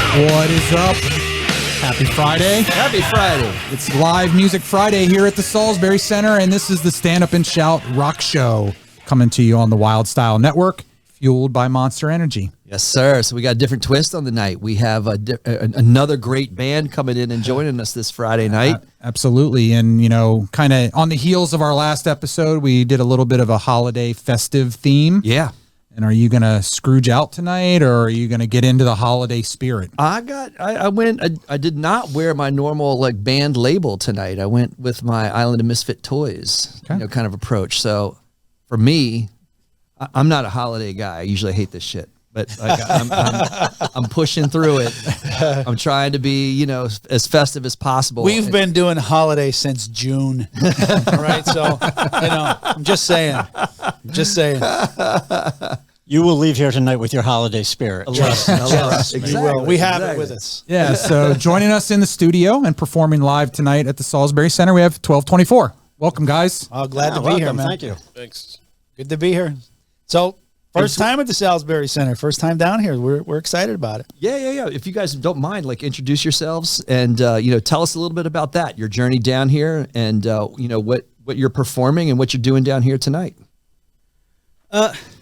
What is up? Happy Friday. Happy Friday. It's Live Music Friday here at the Salisbury Center, and this is the Stand Up and Shout Rock Show coming to you on the Wild Style Network, fueled by Monster Energy. Yes, sir. So we got a different twist on the night. We have another great band coming in and joining us this Friday night. Absolutely. And, you know, kind of on the heels of our last episode, we did a little bit of a holiday festive theme. Yeah. And are you going to Scrooge out tonight, or are you going to get into the holiday spirit? I did not wear my normal like band label tonight. I went with my Island of Misfit Toys, kind of approach. So for me, I'm not a holiday guy. I usually hate this shit, but like, I'm pushing through it. I'm trying to be, as festive as possible. We've been doing holiday since June, right? So, I'm just saying. You will leave here tonight with your holiday spirit. Exactly. We have it with us. Yeah, so joining us in the studio and performing live tonight at the Salisbury Center, we have 1224. Welcome, guys. Oh, glad to be here, man. Thank you. Thanks. Good to be here. So, first time at the Salisbury Center, first time down here. We're excited about it. Yeah. If you guys don't mind, like introduce yourselves and tell us a little bit about that, your journey down here, and what you're performing and what you're doing down here tonight.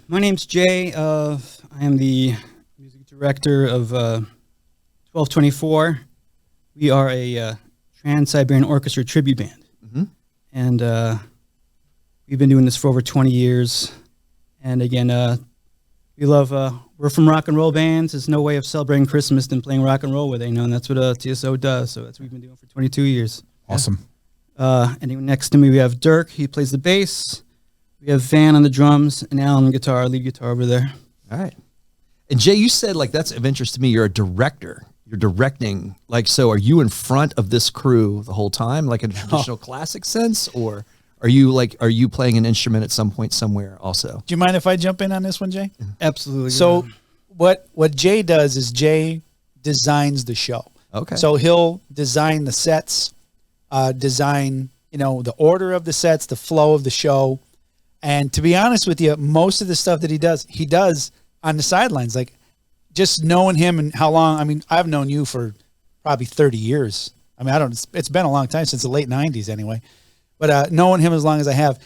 My name's Jay. I am the music director of 1224. We are a Trans-Siberian Orchestra Tribute band. Mm-hmm. And we've been doing this for over 20 years. And again, we love, we're from rock and roll bands. There's no way of celebrating Christmas than playing rock and roll with it, and that's what TSO does. So that's what we've been doing for 22 years. Awesome. And next to me, we have Dirk. He plays the bass. We have Van on the drums and Alan on the guitar, lead guitar over there. All right. And Jay, you said like that's of interest to me. You're a director. You're directing. Like, so are you in front of this crew the whole time, like in a traditional classic sense, or are you playing an instrument at some point somewhere also? Do you mind if I jump in on this one, Jay? Absolutely. So what Jay does is Jay designs the show. Okay. So he'll design the sets, design, the order of the sets, the flow of the show. And to be honest with you, most of the stuff that he does on the sidelines. Like, just knowing him and how long, I've known you for probably 30 years. It's been a long time, since the late 90s anyway. But knowing him as long as I have,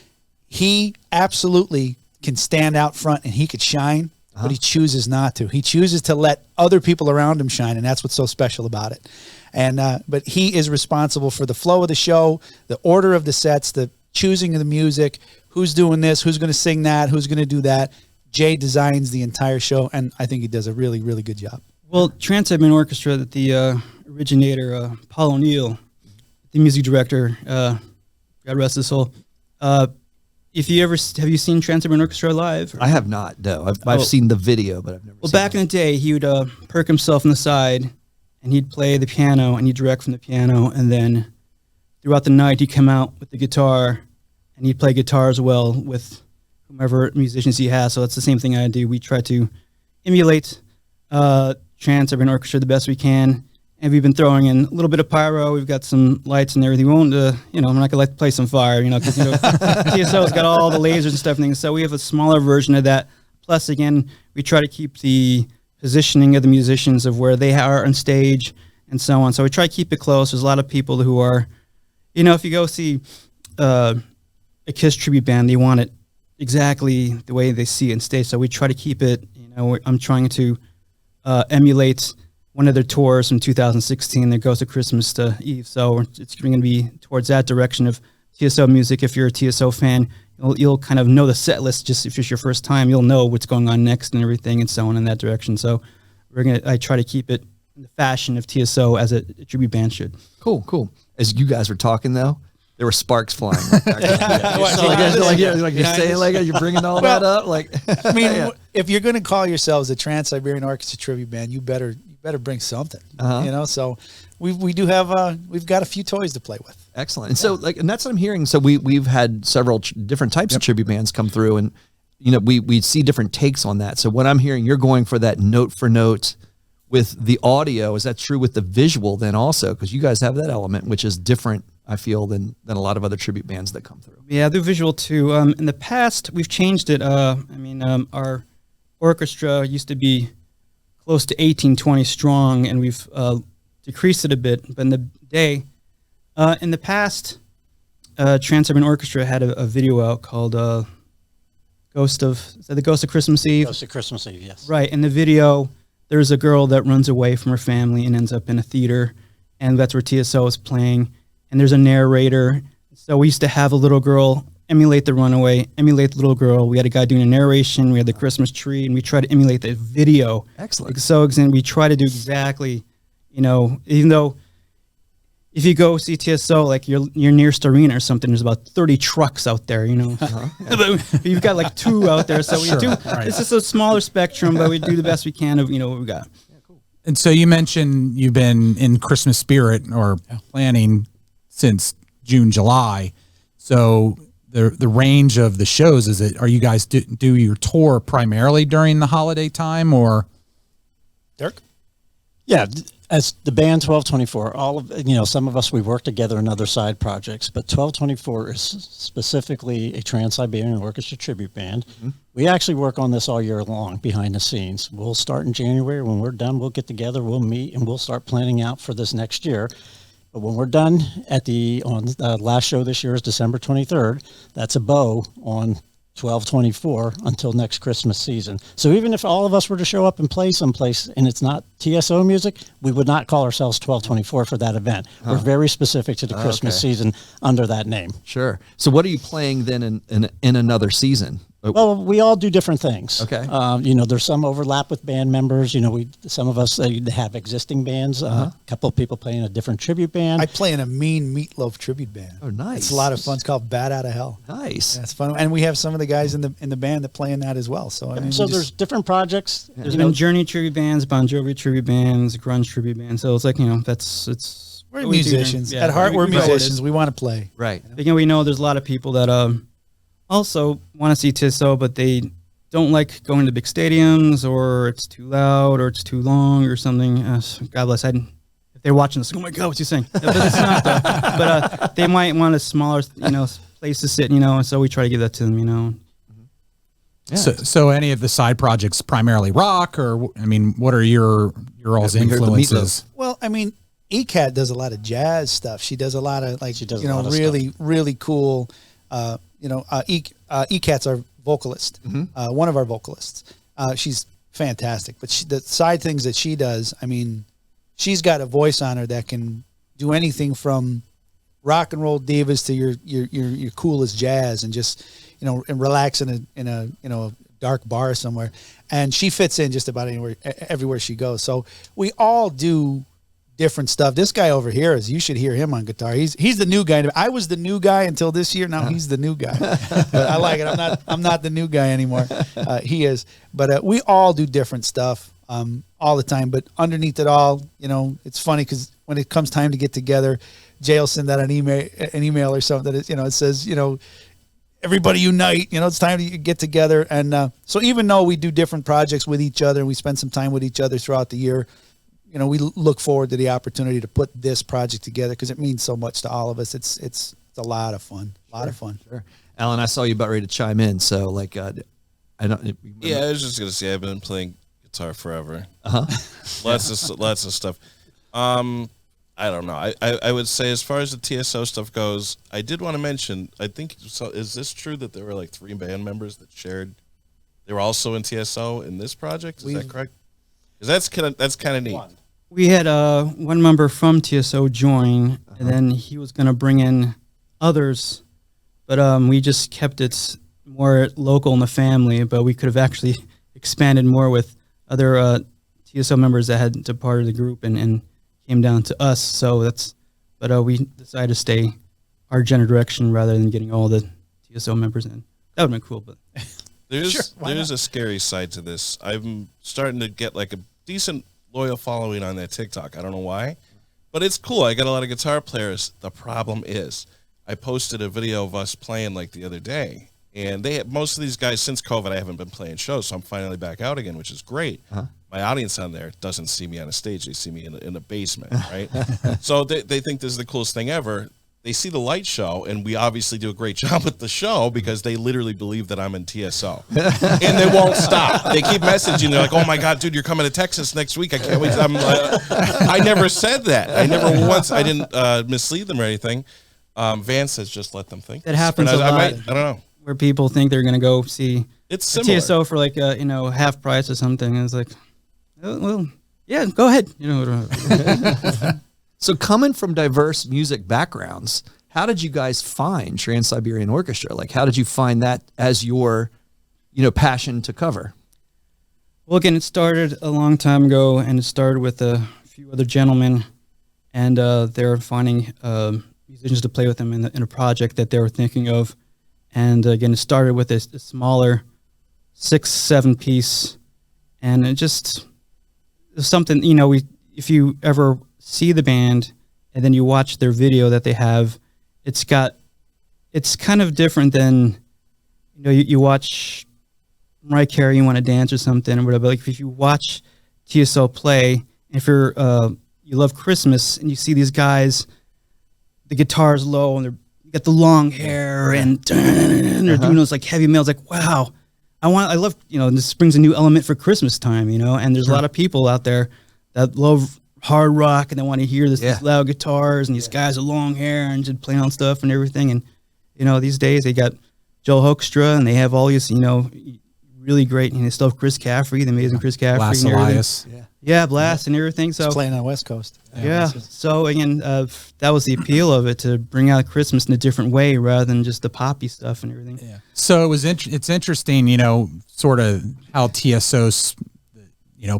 he absolutely can stand out front and he could shine, but he chooses not to. He chooses to let other people around him shine, and that's what's so special about it. And but he is responsible for the flow of the show, the order of the sets, the choosing of the music, who's doing this, who's going to sing that, who's going to do that. Jay designs the entire show, and I think he does a really, really good job. Well, Trans-Siberian Orchestra, that the originator, Paul O'Neill, the music director, God rest his soul. Have you seen Trans-Siberian Orchestra live? I have not. No, I've seen the video, but I've never. Well, back in the day, he would perk himself on the side, and he'd play the piano, and he'd direct from the piano, and then throughout the night, he'd come out with the guitar, and he'd play guitar as well with whomever musicians he has. So that's the same thing I do. We try to emulate Trans-Siberian Orchestra the best we can. And we've been throwing in a little bit of pyro. We've got some lights and everything. We won't, I'm not gonna play some fire, because TSO's got all the lasers and stuff. So we have a smaller version of that. Plus, again, we try to keep the positioning of the musicians of where they are on stage and so on. So we try to keep it close. There's a lot of people who are, if you go see a KISS tribute band, they want it exactly the way they see it on stage. So we try to keep it. I'm trying to emulate one of their tours from 2016 that goes to Christmas to Eve. So it's going to be towards that direction of TSO music. If you're a TSO fan, you'll kind of know the set list. Just if it's your first time, you'll know what's going on next and everything and so on in that direction. So I try to keep it in the fashion of TSO as a tribute band should. Cool. As you guys were talking though, there were sparks flying. You're bringing all that up. If you're going to call yourselves a Trans-Siberian Orchestra Tribute band, you better bring something. So we do have we've got a few toys to play with. Excellent. And so and that's what I'm hearing. So we've had several different types of tribute bands come through, and we see different takes on that. So what I'm hearing, you're going for that note for note with the audio. Is that true with the visual then also? Because you guys have that element, which is different, I feel, than a lot of other tribute bands that come through. Yeah, the visual too. In the past, we've changed it. Our orchestra used to be close to 18, 20 strong, and we've decreased it a bit. But in the day, in the past, Trans-Siberian Orchestra had a video out called is that the Ghost of Christmas Eve? Ghost of Christmas Eve, yes. Right. In the video, there's a girl that runs away from her family and ends up in a theater, and that's where TSO is playing. And there's a narrator. So we used to have a little girl emulate the runaway, emulate the little girl. We had a guy doing a narration. We had the Christmas tree, and we tried to emulate the video. Excellent. So we try to do exactly, even though if you go see TSO, like you're near Starina or something, there's about 30 trucks out there, But you've got like 2 out there. So we do, it's just a smaller spectrum, but we do the best we can of, what we got. And so you mentioned you've been in Christmas spirit or planning since June, July. So the range of the shows, are you guys do your tour primarily during the holiday time, or? Dirk? Yeah, as the band 1224, all of some of us, we work together in other side projects, but 1224 is specifically a Trans-Siberian Orchestra Tribute band. Mm-hmm. We actually work on this all year long behind the scenes. We'll start in January. When we're done, we'll get together, we'll meet, and we'll start planning out for this next year. But when we're done on the last show this year is December 23rd, that's a bow on 1224 until next Christmas season. So even if all of us were to show up and play someplace and it's not TSO music, we would not call ourselves 1224 for that event. We're very specific to the Christmas season under that name. Sure. So what are you playing then in another season? Well, we all do different things. Okay. There's some overlap with band members. Some of us have existing bands. A couple of people play in a different tribute band. I play in a Mean Meatloaf tribute band. Oh, nice. It's a lot of fun. It's called Bat Out of Hell. Nice. That's fun. And we have some of the guys in the band that play in that as well. So there's different projects. There's been Journey tribute bands, Bon Jovi tribute bands, grunge tribute bands. So it's like, we're musicians. At heart, we're musicians. We want to play. Right. Again, we know there's a lot of people that also want to see TSO, but they don't like going to big stadiums, or it's too loud, or it's too long, or something. God bless. If they're watching this, oh my God, what's he saying? But it's not though. But they might want a smaller, place to sit, and so we try to give that to them, Yeah. So any of the side projects primarily rock, or what are your all's influences? Well, ECAT does a lot of jazz stuff. She does a lot of really cool. ECAT's our vocalist, one of our vocalists. She's fantastic, but the side things that she does, she's got a voice on her that can do anything from rock and roll divas to your coolest jazz, and just and relax in a dark bar somewhere, and she fits in just about everywhere she goes. So we all do different stuff. This guy over here you should hear him on guitar. He's the new guy. I was the new guy until this year. Now he's the new guy. But I like it. I'm not the new guy anymore. He is. But we all do different stuff all the time. But underneath it all, it's funny because when it comes time to get together, Jay will send out an email or something that it says, everybody unite. It's time to get together. And so even though we do different projects with each other and we spend some time with each other throughout the year, we look forward to the opportunity to put this project together because it means so much to all of us. It's a lot of fun. Sure. Alan, I saw you about ready to chime in. So I don't. Yeah, I was just gonna say I've been playing guitar forever. Lots of stuff. I don't know. I would say as far as the TSO stuff goes, I did want to mention. I think so. Is this true that there were like 3 band members that shared? They were also in TSO in this project. Is that correct? Because that's kind of neat. We had one member from TSO join, and then he was going to bring in others, but we just kept it more local in the family. But we could have actually expanded more with other TSO members that had departed the group and came down to us. So but we decided to stay our general direction rather than getting all the TSO members in. That would have been cool, but there's a scary side to this. I'm starting to get like a decent loyal following on that TikTok. I don't know why, but it's cool. I got a lot of guitar players. The problem is I posted a video of us playing like the other day, and most of these guys since COVID, I haven't been playing shows, so I'm finally back out again, which is great. My audience on there doesn't see me on a stage. They see me in a basement, right? So they think this is the coolest thing ever. they see the light show, and we obviously do a great job with the show because they literally believe that I'm in TSO, and they won't stop. They keep messaging. They're like, "Oh my God, dude, you're coming to Texas next week. I can't wait." I never said that. I never once. I didn't mislead them or anything. Vance says just let them think. That happens a lot. I don't know. Where people think they're going to go see It's similar. TSO for like half price or something, and it's like, oh, well, yeah, go ahead. So coming from diverse music backgrounds, how did you guys find Trans-Siberian Orchestra? Like, how did you find that as your, passion to cover? Well, again, it started a long time ago, and it started with a few other gentlemen, and they're finding musicians to play with them in a project that they were thinking of. And again, it started with a smaller 6-7 piece, and it just was something, if you ever see the band and then you watch their video that they have, it's kind of different than, you watch Mariah Carey, you want to dance or something or whatever. Like if you watch TSO play, if you're, you love Christmas and you see these guys, the guitar's low and you got the long hair and they're doing those like heavy metal. It's like, wow, I love, this brings a new element for Christmas time, and there's a lot of people out there that love hard rock and they want to hear these loud guitars and these guys with long hair and just playing on stuff and everything. And, these days they got Joel Hoekstra and they have all these, really great, they still have Chris Caffrey, the amazing Chris Caffrey. Blast and Elias. Yeah, Blast and everything. So He's playing on the West Coast. Yeah. So again, that was the appeal of it, to bring out Christmas in a different way rather than just the poppy stuff and everything. Yeah. So it was it's interesting, sort of how TSO's,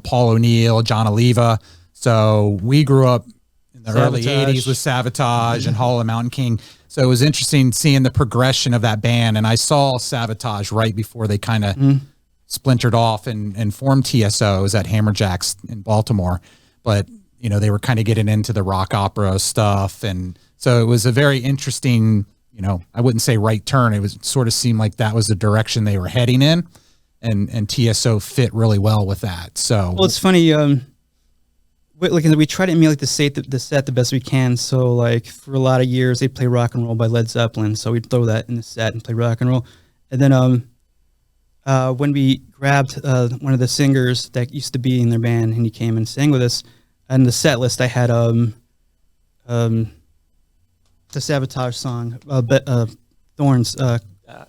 Paul O'Neill, John Oliva. So we grew up in the early 80s with Savatage and Hall of Mountain King. So it was interesting seeing the progression of that band. And I saw Savatage right before they kind of splintered off and formed TSO. It was at Hammerjacks in Baltimore. But, they were kind of getting into the rock opera stuff. And so it was a very interesting, I wouldn't say right turn. It was sort of seemed like that was the direction they were heading in. And TSO fit really well with that. So, well, it's funny. We try to emulate the set the best we can. So, like, for a lot of years, they play Rock and Roll by Led Zeppelin. So we'd throw that in the set and play rock and roll. And then when we grabbed one of the singers that used to be in their band, and he came and sang with us, and the set list I had the Savatage song, Thorns.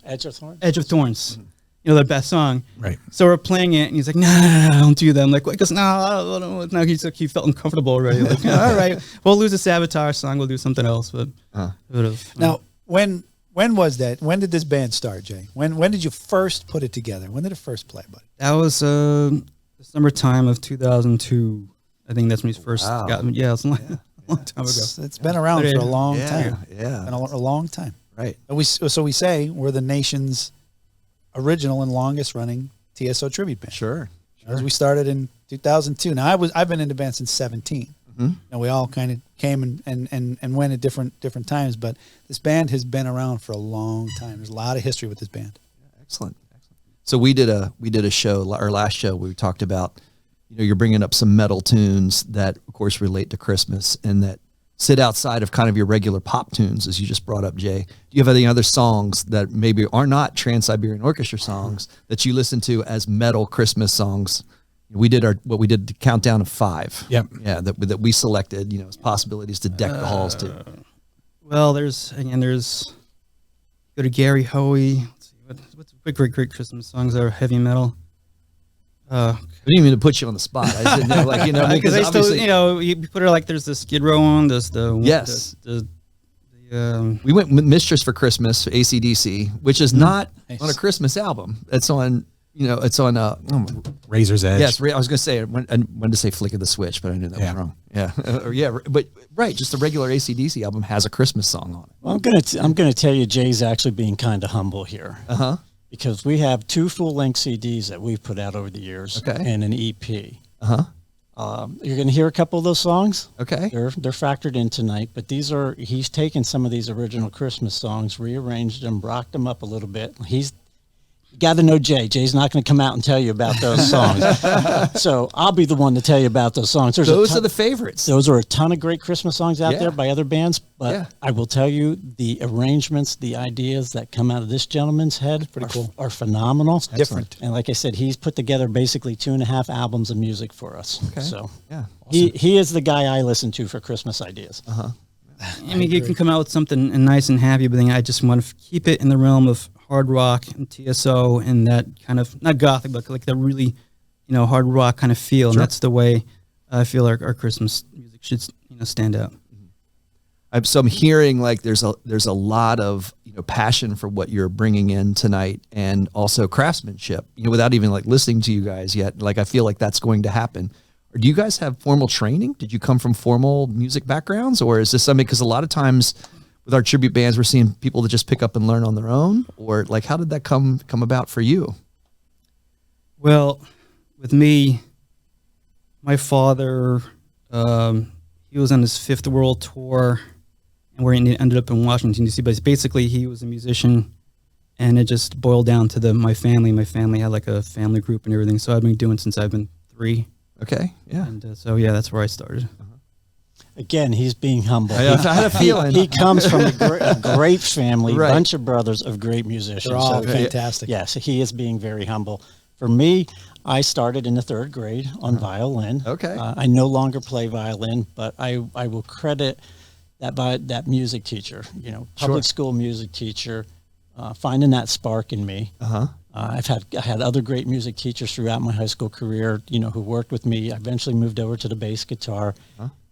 Edge of Thorns? Edge of Thorns. The best song. Right. So we're playing it, and he's like, no, don't do that. I'm like, because no, he's like, he felt uncomfortable already. Like, all right, we'll lose the Savatage song. We'll do something else. But now, when was that? When did this band start, Jay? When did you first put it together? When did it first play, buddy? That was the summertime of 2002. I think that's when he first got me. Yeah, it was a long time ago. It's been around for a long time. Yeah. Been a long time. Right. And we say we're the nation's original and longest running TSO tribute band. Sure. As we started in 2002. Now I've been in the band since 17. And we all kind of came and went at different times, but this band has been around for a long time. There's a lot of history with this band. Excellent. So we did a show, our last show, where we talked about, you're bringing up some metal tunes that of course relate to Christmas and that sit outside of kind of your regular pop tunes, as you just brought up, Jay. Do you have any other songs that maybe are not Trans-Siberian Orchestra songs that you listen to as metal Christmas songs? We did the countdown of 5. Yep. Yeah, that we selected, as possibilities to deck the halls to. Well, there's go to Gary Hoey. Let's see, what's great Christmas songs that are heavy metal. I didn't mean to put you on the spot. I just didn't know, because I still, you put it like there's the Skid Row on, there's the we went with Mistress for Christmas, AC/DC, which is not on a Christmas album. It's on, it's on Razor's Edge. Yes, I was going to say, I wanted to say Flick of the Switch, but I knew that was wrong. Yeah, but right, just the regular AC/DC album has a Christmas song on it. Well, I'm gonna tell you, Jay's actually being kind of humble here. Because we have 2 full-length CDs that we've put out over the years, and an EP. You're going to hear a couple of those songs. Okay, they're factored in tonight, but he's taken some of these original Christmas songs, rearranged them, rocked them up a little bit. He got to know Jay. Jay's not going to come out and tell you about those songs. So I'll be the one to tell you about those songs. Those are the favorites. Those are a ton of great Christmas songs out there by other bands. But I will tell you, the arrangements, the ideas that come out of this gentleman's head are phenomenal. It's different. And like I said, he's put together basically 2.5 albums of music for us. Okay. So yeah, he is the guy I listen to for Christmas ideas. I mean, you can come out with something nice and happy, but then I just want to keep it in the realm of hard rock and TSO and that kind of, not gothic, but like the really, hard rock kind of feel. And that's the way I feel our Christmas music should, stand out. So I'm hearing like there's a lot of passion for what you're bringing in tonight, and also craftsmanship. Without even like listening to you guys yet, like I feel like that's going to happen. Or do you guys have formal training? Did you come from formal music backgrounds, or is this something? Because a lot of times with our tribute bands, we're seeing people that just pick up and learn on their own. Or like, how did that come about for you? Well, with me, my father, he was on his 5th world tour, and where he ended up in Washington, D.C. But basically, he was a musician, and it just boiled down to my family. My family had like a family group and everything. So I've been doing since I've been 3. Okay, yeah. And that's where I started. Again, he's being humble. I had a feeling. He comes from a great family, bunch of brothers of great musicians. They're all fantastic. Yes, he is being very humble. For me, I started in the 3rd grade on violin. Okay. I no longer play violin, but I will credit that music teacher, public school music teacher, finding that spark in me. I had other great music teachers throughout my high school career, who worked with me. I eventually moved over to the bass guitar.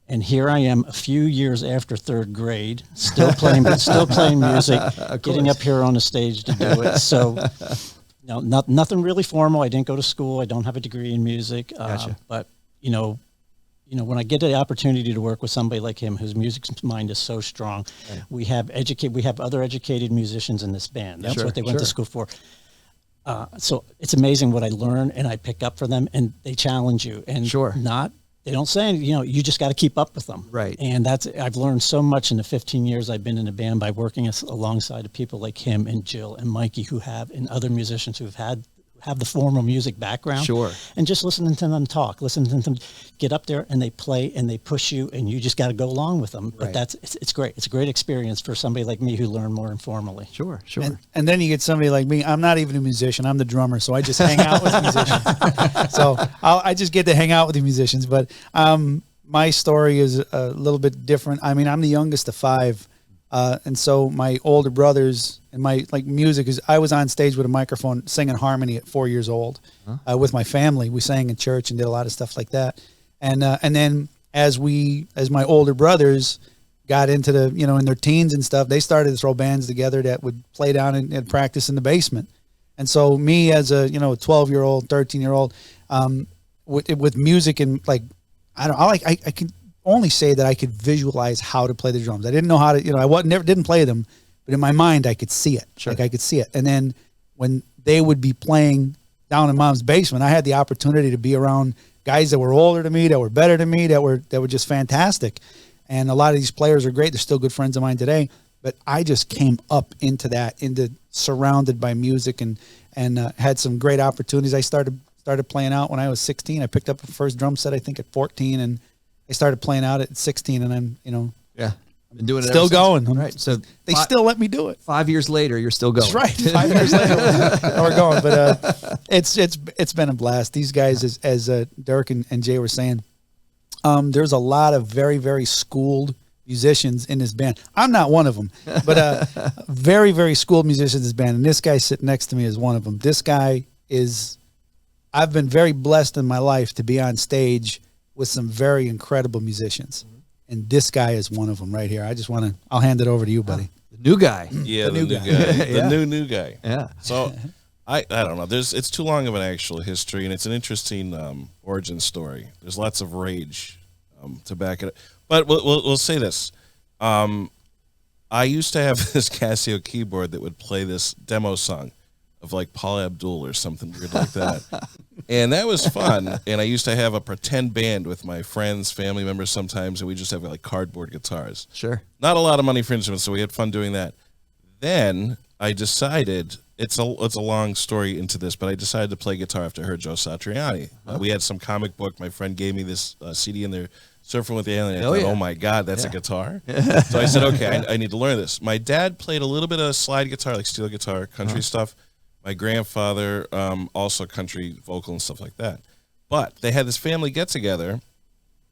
And here I am a few years after 3rd grade, still playing music, getting up here on the stage to do it. So, nothing really formal. I didn't go to school. I don't have a degree in music. Gotcha. But, when I get the opportunity to work with somebody like him, whose music mind is so strong, we have other educated musicians in this band. That's what they went to school for. So it's amazing what I learn and I pick up for them, and they challenge you, and they don't say, you just got to keep up with them. Right. And I've learned so much in the 15 years I've been in the band by working alongside of people like him and Jill and Mikey, and other musicians who've have the formal music background. And just listening to them talk, listening to them get up there and they play and they push you, and you just got to go along with them. But it's great. It's a great experience for somebody like me who learned more informally. And then you get somebody like me. I'm not even a musician. I'm the drummer, so I just hang out with musicians. So I just get to hang out with the musicians. But my story is a little bit different. I mean, I'm the youngest of 5. And so my older brothers and my music is, I was on stage with a microphone singing harmony at 4 years old with my family. We sang in church and did a lot of stuff like that. And then as my older brothers got into in their teens and stuff, they started to throw bands together that would play down and practice in the basement. And so me as a 12-year-old, 13-year-old, with music and I can only say that I could visualize how to play the drums. I didn't know how to, I didn't play them, but in my mind I could see it. I could see it. And then when they would be playing down in Mom's basement, I had the opportunity to be around guys that were older than me, that were better than me, that were just fantastic. And a lot of these players are great. They're still good friends of mine today. But I just came up into surrounded by music and had some great opportunities. I started playing out when I was 16. I picked up the first drum set, I think, at 14, and I started playing out at 16, and I'm, been doing it still going. Right. So they still let me do it. 5 years later, you're still going. That's right. 5 years later, we're going. But it's been a blast. These guys, as Dirk and Jay were saying, there's a lot of very, very schooled musicians in this band. I'm not one of them, but very, very schooled musicians in this band. And this guy sitting next to me is one of them. This guy I've been very blessed in my life to be on stage with some very incredible musicians. And this guy is one of them right here. I'll hand it over to you, buddy. The new guy. Yeah, the new guy. The new guy. Yeah. So I don't know. It's too long of an actual history, and it's an interesting origin story. There's lots of rage to back it up. But we'll say this. I used to have this Casio keyboard that would play this demo song of like Paula Abdul or something weird like that. And that was fun. And I used to have a pretend band with my friends, family members sometimes, and we just have like cardboard guitars. Sure. Not a lot of money for instruments, so we had fun doing that. Then I decided it's a long story into this, but I decided to play guitar after I heard Joe Satriani. We had some comic book. My friend gave me this CD in there, Surfing with the Alien. I thought, oh my God, that's a guitar. So I said, okay, I need to learn this. My dad played a little bit of slide guitar, like steel guitar, country stuff. My grandfather, also country vocal and stuff like that. But they had this family get together.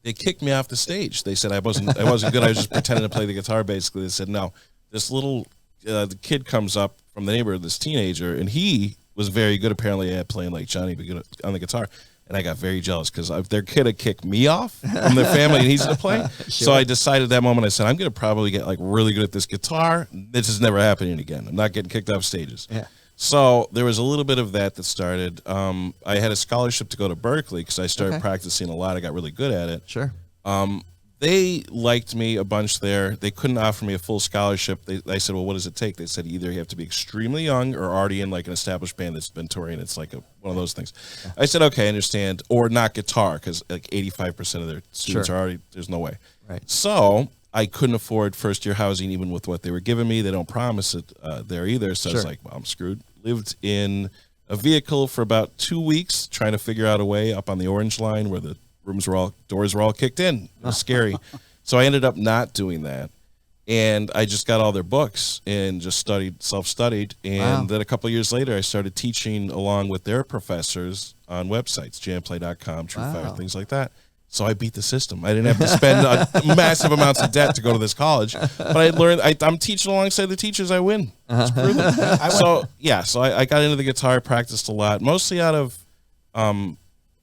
They kicked me off the stage. They said I wasn't good. I was just pretending to play the guitar. Basically, they said no. This little the kid comes up from the neighborhood, this teenager, and he was very good apparently at playing like Johnny B. Good on the guitar. And I got very jealous because their kid had kicked me off from their family, and he's going to play. So I decided at that moment, I said, I'm going to probably get like really good at this guitar. This is never happening again. I'm not getting kicked off stages. Yeah. So there was a little bit of that started. I had a scholarship to go to Berkeley because I started practicing a lot. I got really good at it. Sure. They liked me a bunch there. They couldn't offer me a full scholarship. I said, well, what does it take? They said either you have to be extremely young or already in like an established band that's been touring. It's like one of those things. I said, okay, I understand. Or not guitar because like 85% of their students are already, there's no way. Right. So I couldn't afford first-year housing even with what they were giving me. They don't promise it there either. So I was like, well, I'm screwed. Lived in a vehicle for about 2 weeks trying to figure out a way up on the Orange Line where the doors were all kicked in. It was scary. So I ended up not doing that. And I just got all their books and just self-studied. And then a couple of years later, I started teaching along with their professors on websites, jamplay.com, TrueFire, things like that. So I beat the system. I didn't have to spend massive amounts of debt to go to this college. But I learned, I'm teaching alongside the teachers, I win. It's proven. So I got into the guitar, practiced a lot, mostly out of, I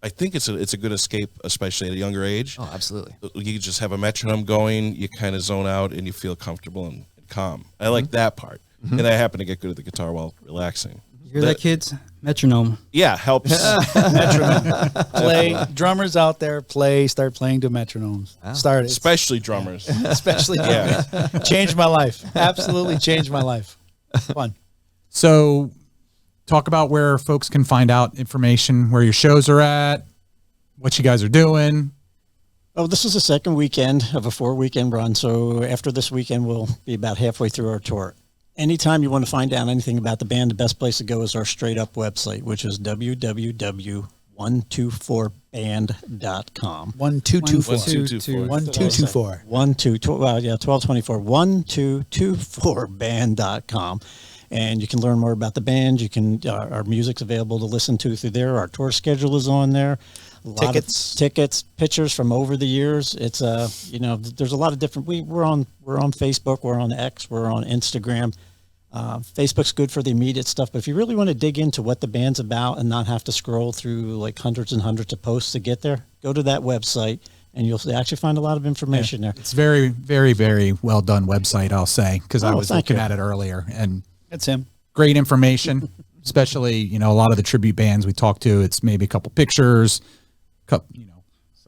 think it's a good escape, especially at a younger age. Oh, absolutely. You just have a metronome going, you kind of zone out, and you feel comfortable and calm. I like that part. And I happen to get good at the guitar while relaxing. You hear that, kids? Metronome. Yeah, helps. Metronome. Play. Drummers out there, start playing to metronomes. Start it. Especially drummers. Especially drummers. Changed my life. Absolutely changed my life. Fun. So talk about where folks can find out information, where your shows are at, what you guys are doing. Oh, this is the second weekend of a 4-weekend run. So after this weekend, we'll be about halfway through our tour. Anytime you want to find out anything about the band, the best place to go is our straight up website, which is www.124band.com. 1224. 1224. 1224. 1224band.com. And you can learn more about the band. You can, our music's available to listen to through there. Our tour schedule is on there. Tickets, pictures from over the years. It's there's a lot of different. We're on Facebook, we're on X, we're on Instagram. Facebook's good for the immediate stuff, but if you really want to dig into what the band's about and not have to scroll through like hundreds and hundreds of posts to get there, go to that website and you'll actually find a lot of information there. It's very, very, very well done website, I'll say, because I was looking at it earlier, and that's him. Great information, especially a lot of the tribute bands we talk to. It's maybe a couple pictures. Some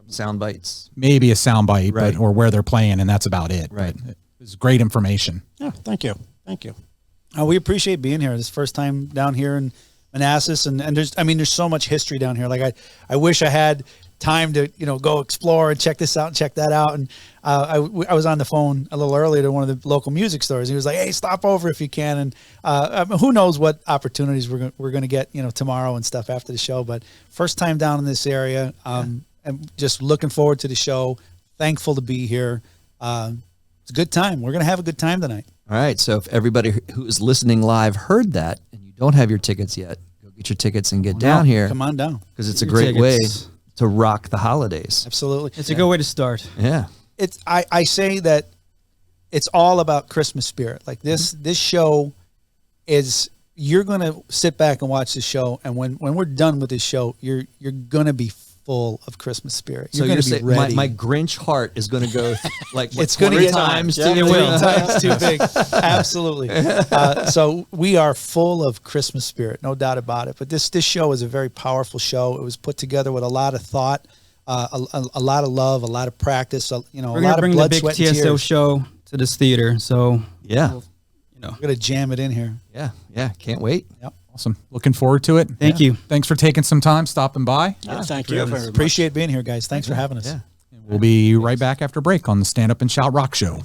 sound bites, maybe a sound bite, right, or where they're playing, and that's about it. Right. But it's great information. Yeah. Thank you. We appreciate being here. This is the first time down here in Manassas, and there's so much history down here. Like I wish I had time to go explore and check this out and check that out. And I was on the phone a little earlier to one of the local music stores. He was like, "Hey, stop over if you can." And who knows what opportunities we're going to get tomorrow and stuff after the show. But first time down in this area. I'm just looking forward to the show. Thankful to be here. It's a good time. We're going to have a good time tonight. All right. So if everybody who is listening live heard that and you don't have your tickets yet, go get your tickets and get down here. Come on down. Because it's a great way to rock the holidays. Absolutely. It's a good way to start. Yeah. I say that it's all about Christmas spirit. Like this show is, you're going to sit back and watch the show. And when we're done with this show, you're going to be full of Christmas spirit. You're going to be ready. My Grinch heart is going to go it's going to get times too big. Absolutely. So we are full of Christmas spirit, no doubt about it. But this show is a very powerful show. It was put together with a lot of thought, a lot of love, a lot of practice. We're going to bring the big TSO show to this theater. So yeah, we're going to jam it in here. Yeah. Can't wait. Yep. Awesome. Looking forward to it. Thank you. Thanks for taking some time, stopping by. Yeah, thank you. Appreciate being here, guys. Thanks for having us. Yeah. We'll be right back after break on the Stand Up and Shout Rock Show.